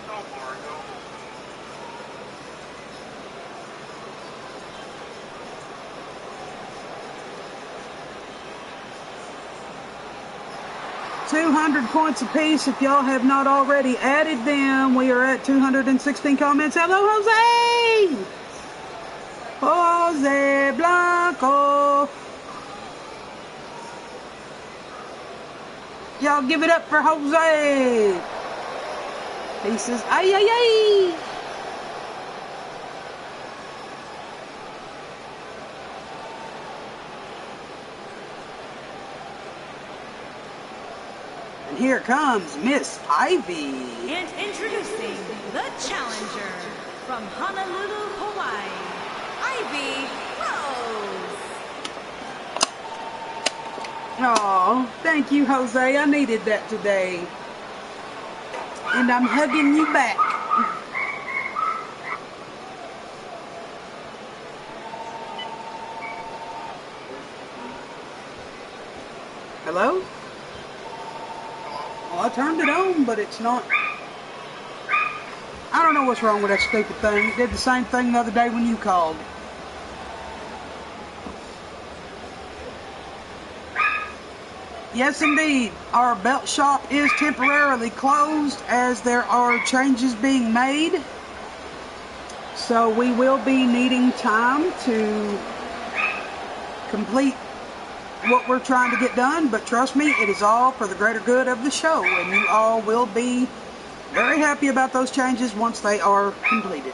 [SPEAKER 2] No, Mario.
[SPEAKER 1] 200 points apiece. If y'all have not already added them, we are at 216 comments. Hello, Jose! Jose Blanco. Y'all give it up for Jose. He says, ay, ay, ay. And here comes Miss Ivy.
[SPEAKER 3] And introducing the challenger from Honolulu, Hawaii, Ivy Rose.
[SPEAKER 1] Oh, thank you, Jose. I needed that today. And I'm hugging you back. Hello? Well, I turned it on, but it's not. I don't know what's wrong with that stupid thing. It did the same thing the other day when you called. Yes, indeed. Our belt shop is temporarily closed as there are changes being made. So we will be needing time to complete what we're trying to get done. But trust me, it is all for the greater good of the show. And you all will be very happy about those changes once they are completed.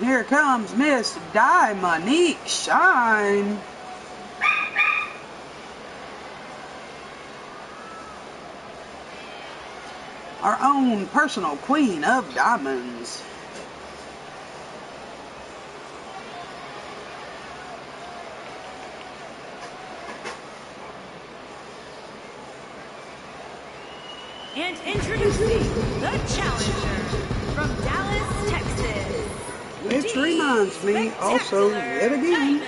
[SPEAKER 1] Here comes Miss Monique Shine. Our own personal queen of diamonds.
[SPEAKER 3] And introducing the challenger from Dallas, Texas.
[SPEAKER 1] Which reminds me also, yet again,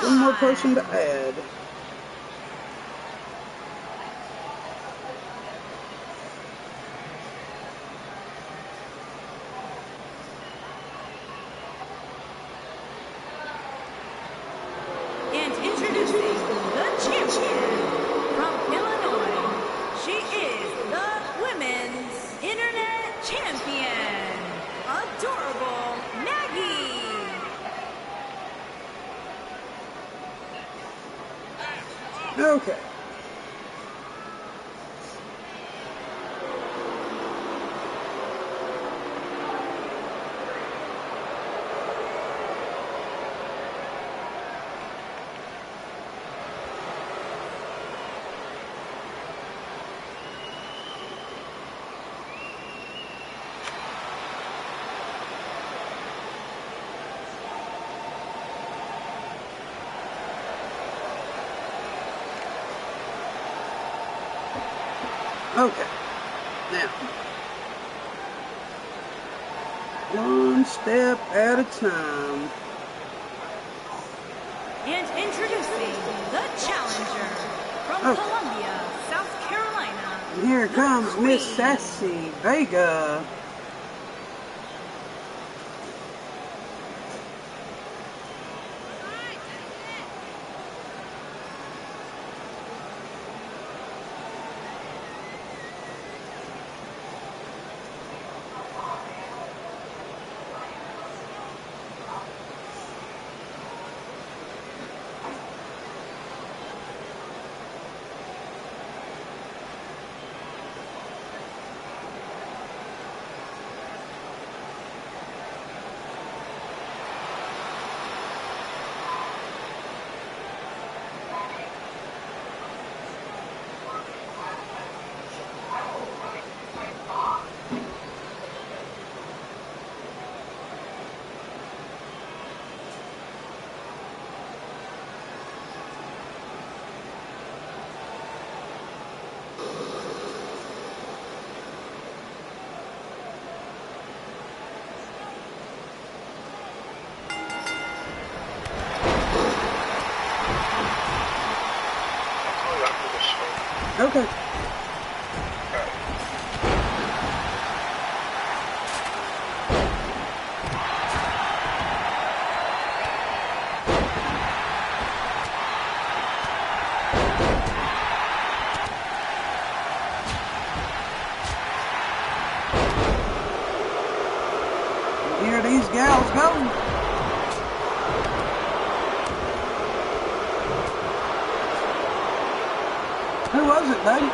[SPEAKER 1] one more person to add.
[SPEAKER 3] And introducing the champion from Illinois. She is the women's internet champion. Adorable Maggie.
[SPEAKER 1] Okay. Okay. Now, one step at a time.
[SPEAKER 3] And introducing the challenger from Columbia, South Carolina.
[SPEAKER 1] And here comes Miss Sassy Vega. Okay. Here these gals go. Who was it, baby?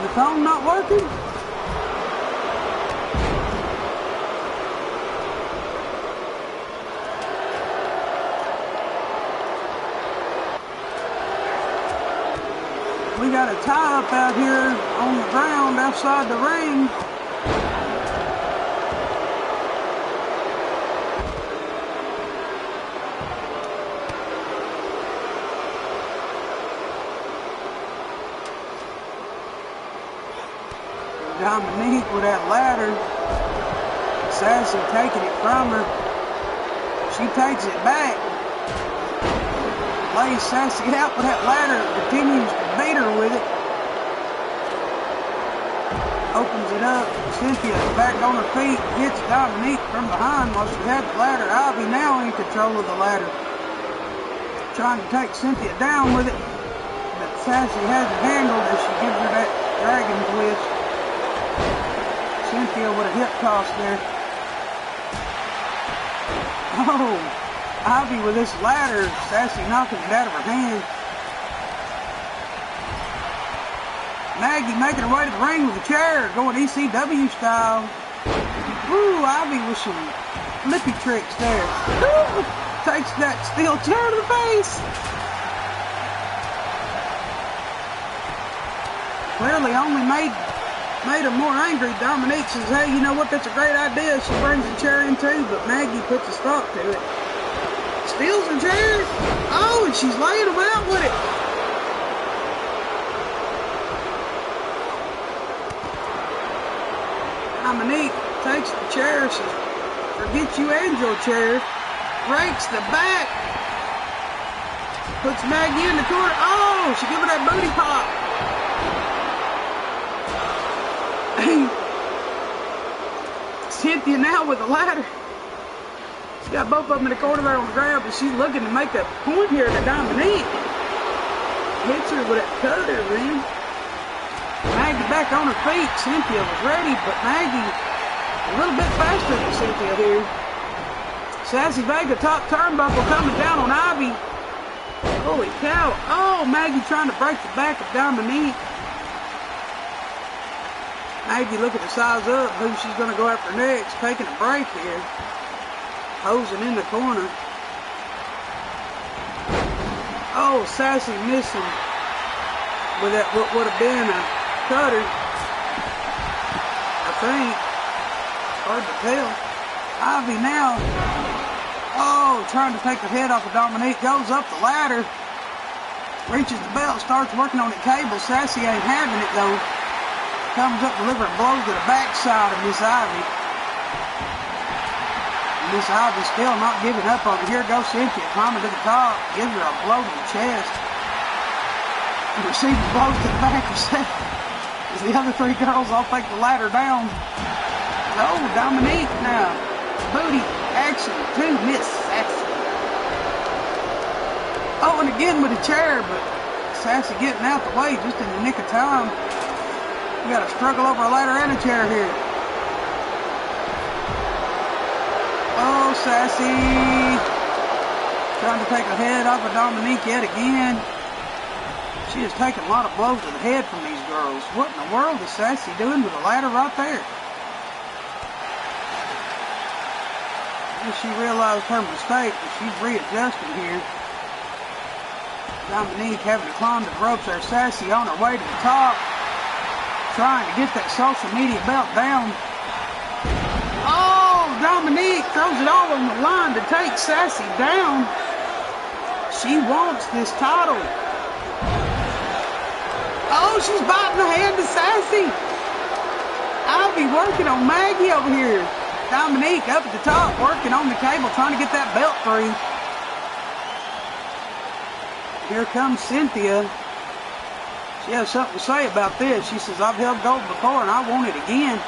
[SPEAKER 1] The phone not working? We got a tie-up out here on the ground outside the ring. Dominique with that ladder. Sassy taking it from her. She takes it back. Lays Sassy out with that ladder. Continues to beat her with it. Opens it up. Cynthia back on her feet. Hits Dominique from behind while she had the ladder. Ivy now in control of the ladder. Trying to take Cynthia down with it. But Sassy has it handled as she gives her that dragon twist. Cynthia with a hip toss there. Oh, Ivy with this ladder. Sassy knocking it out of her hand. Maggie making her way to the ring with a chair, going ECW style. Woo, Ivy with some flippy tricks there. Woo, takes that steel chair to the face. Clearly only made her more angry. Dominique says, hey, you know what, that's a great idea. She brings the chair in too, but Maggie puts a stop to it. Steals her chair. Oh, and she's laying them out with it. Dominique takes the chair, says, forget you and your chair. Breaks the back. Puts Maggie in the corner. Oh, she gives her that booty pop. Cynthia now with the ladder. She's got both of them in the corner there on the ground, but she's looking to make a point here to Dominique. Hits her with that cutter, man. Maggie back on her feet. Cynthia was ready, but Maggie a little bit faster than Cynthia here. Sassy Vega top turnbuckle coming down on Ivy. Holy cow. Oh, Maggie trying to break the back of Dominique. Maggie looking to size up who she's going to go after next. Taking a break here. Posing in the corner. Oh, Sassy missing with that what would have been a cutter. I think. Hard to tell. Ivy now. Oh, trying to take the head off of Dominique. Goes up the ladder. Reaches the belt. Starts working on the cable. Sassy ain't having it though. Comes up delivering blows to the backside of Miss Ivy. Miss Ivy still not giving up on it. Here goes Cynthia climbing to the top. Gives her a blow to the chest. And receiving blows to the back herself. As the other three girls all take the ladder down. Oh, Dominique now. Booty action to Miss Sassy. Oh, and again with a chair, but Sassy getting out the way just in the nick of time. We got to struggle over a ladder and a chair here. Oh, Sassy. Trying to take the head off of Dominique yet again. She is taking a lot of blows to the head from these girls. What in the world is Sassy doing with the ladder right there? She realized her mistake, but she's readjusting here. Dominique having to climb the ropes there. Sassy on her way to the top. Trying to get that social media belt down. Oh, Dominique throws it all on the line to take Sassy down. She wants this title. Oh, she's biting the hand to Sassy. Ivy working on Maggie over here. Dominique up at the top, working on the cable, trying to get that belt free. Here comes Cynthia. She has something to say about this. She says, I've held gold before and I want it again.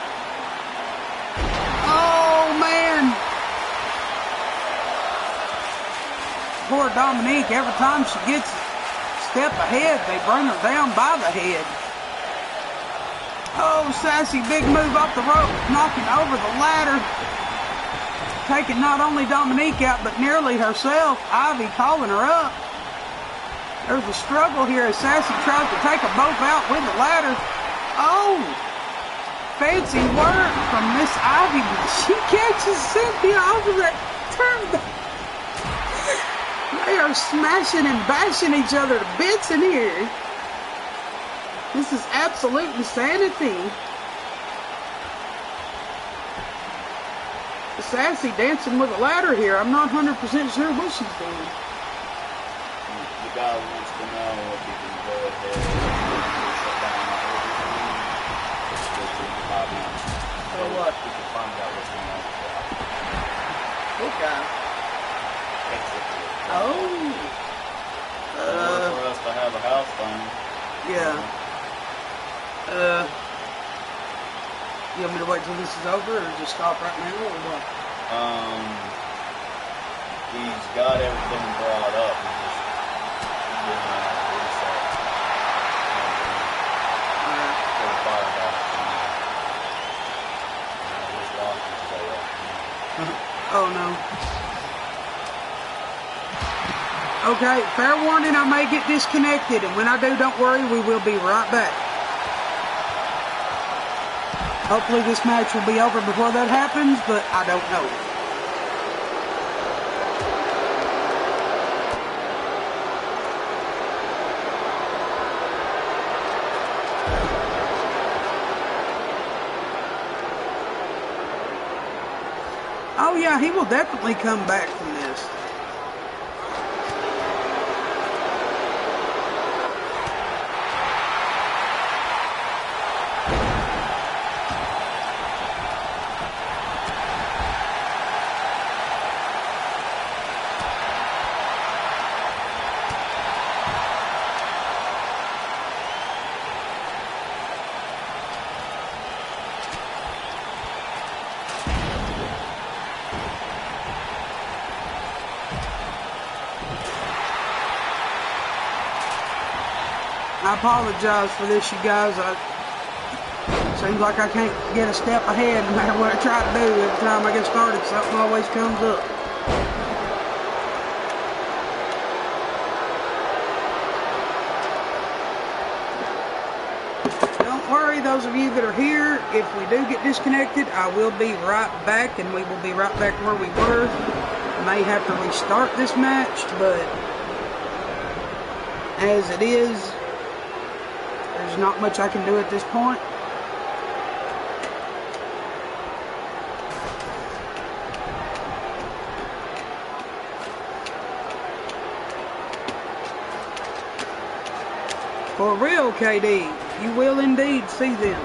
[SPEAKER 1] Oh, man. Poor Dominique, every time she gets a step ahead, they bring her down by the head. Oh, Sassy, big move off the rope, knocking over the ladder. Taking not only Dominique out, but nearly herself. Ivy calling her up. There's a struggle here as Sassy tries to take them both out with the ladder. Oh, fancy work from Miss Ivy, but she catches Cynthia off of that turn. They are smashing and bashing each other to bits in here. This is absolute insanity. Sassy dancing with a ladder here. I'm not 100% sure what she's doing.
[SPEAKER 4] The guy wants to know if he can go ahead and shut down everything. So what? We can find out what's going on with that.
[SPEAKER 1] What guy? Oh.
[SPEAKER 4] For us to have a house phone.
[SPEAKER 1] Yeah. You want me to wait till this is over or just stop right now or what?
[SPEAKER 4] He's got everything brought up. He's just getting a reset. For the firebox. And his lockers go up.
[SPEAKER 1] Oh no. Okay, fair warning, I may get disconnected, and when I do, don't worry, we will be right back. Hopefully this match will be over before that happens, but I don't know. Oh yeah, he will definitely come back from this. I apologize for this, you guys. Seems like I can't get a step ahead no matter what I try to do. Every time I get started, something always comes up. Don't worry, those of you that are here, if we do get disconnected, I will be right back, and we will be right back where we were. May have to restart this match, but as it is, there's not much I can do at this point. For real, KD, you will indeed see them.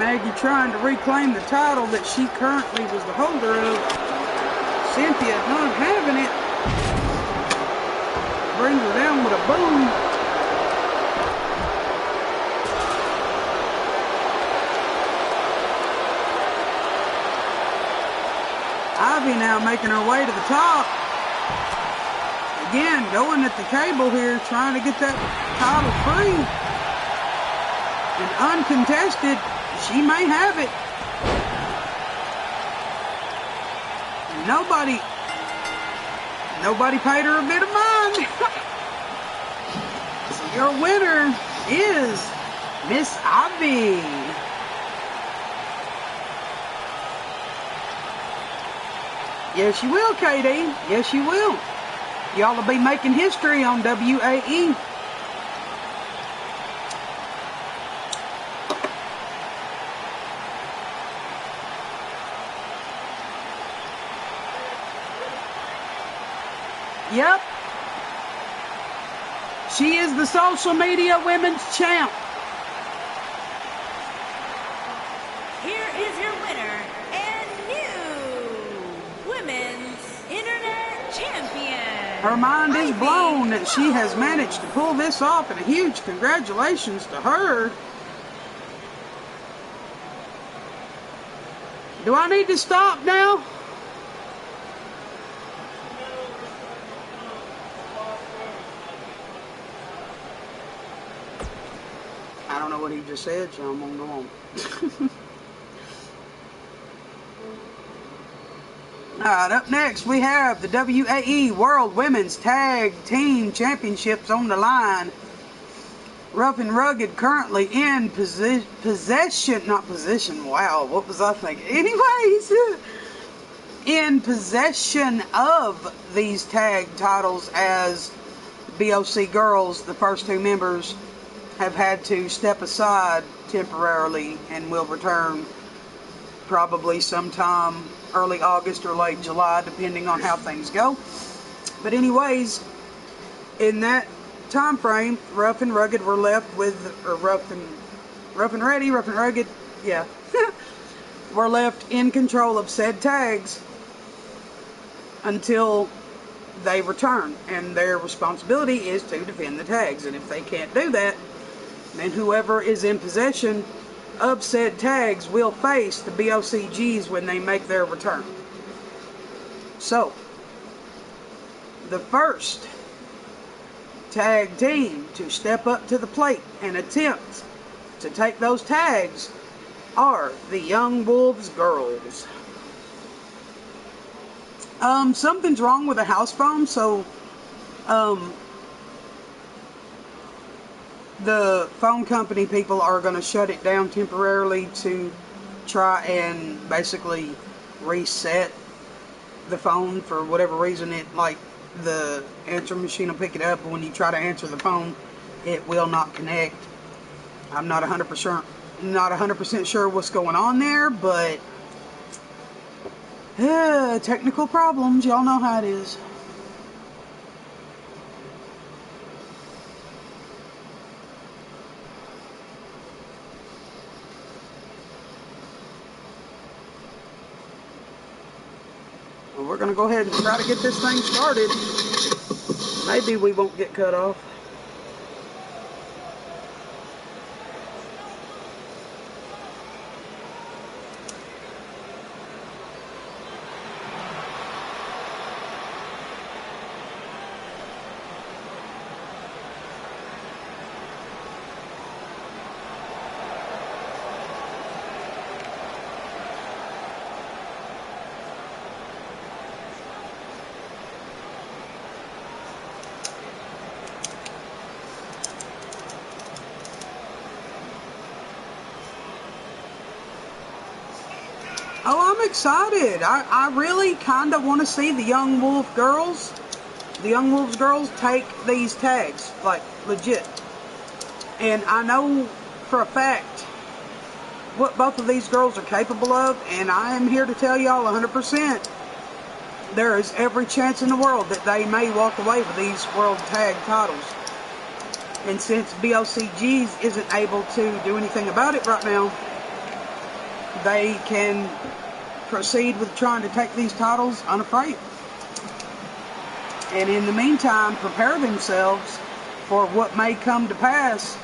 [SPEAKER 1] Maggie trying to reclaim the title that she currently was the holder of. Cynthia not having it. Brings her down with a boom. Ivy now making her way to the top. Again, going at the cable here, trying to get that title free. And uncontested, she may have it. Nobody paid her a bit of mind. So your winner is Miss Ivy. Yes, you will, KD. Yes, you will. Y'all will be making history on WAE. Yep. She is the social media women's champ.
[SPEAKER 3] Here is your winner and new Women's Internet Champion,
[SPEAKER 1] Her mind is blown that she has managed to pull this off, and a huge congratulations to her. Do I need to stop now? I don't know what he just said, so I'm gonna go on. Alright, up next we have the WAE World Women's Tag Team Championships on the line. Rough and Rugged currently in possession, wow, what was I thinking? Anyways, in possession of these tag titles, as BOC Girls, the first two members, have had to step aside temporarily and will return probably sometime early August or late July, depending on how things go. But anyways, in that time frame, Rough and Rugged were left with, or Rough and Rugged, yeah, were left in control of said tags until they return, and their responsibility is to defend the tags. And if they can't do that, then whoever is in possession of said tags will face the BOCGs when they make their return. So, the first tag team to step up to the plate and attempt to take those tags are the Young Wolves Girls. Something's wrong with the house phone, so the phone company people are going to shut it down temporarily to try and basically reset the phone. For whatever reason, it, like, the answer machine will pick it up, but when you try to answer the phone, it will not connect. I'm not 100% sure what's going on there, but technical problems, y'all know how it is. Well, we're going to go ahead and try to get this thing started. Maybe we won't get cut off. Oh, I'm excited. I really kind of want to see the Young Wolves Girls take these tags, like, legit. And I know for a fact what both of these girls are capable of, and I am here to tell y'all 100%, there is every chance in the world that they may walk away with these world tag titles. And since BOCGs isn't able to do anything about it right now, they can proceed with trying to take these titles unafraid. And in the meantime, prepare themselves for what may come to pass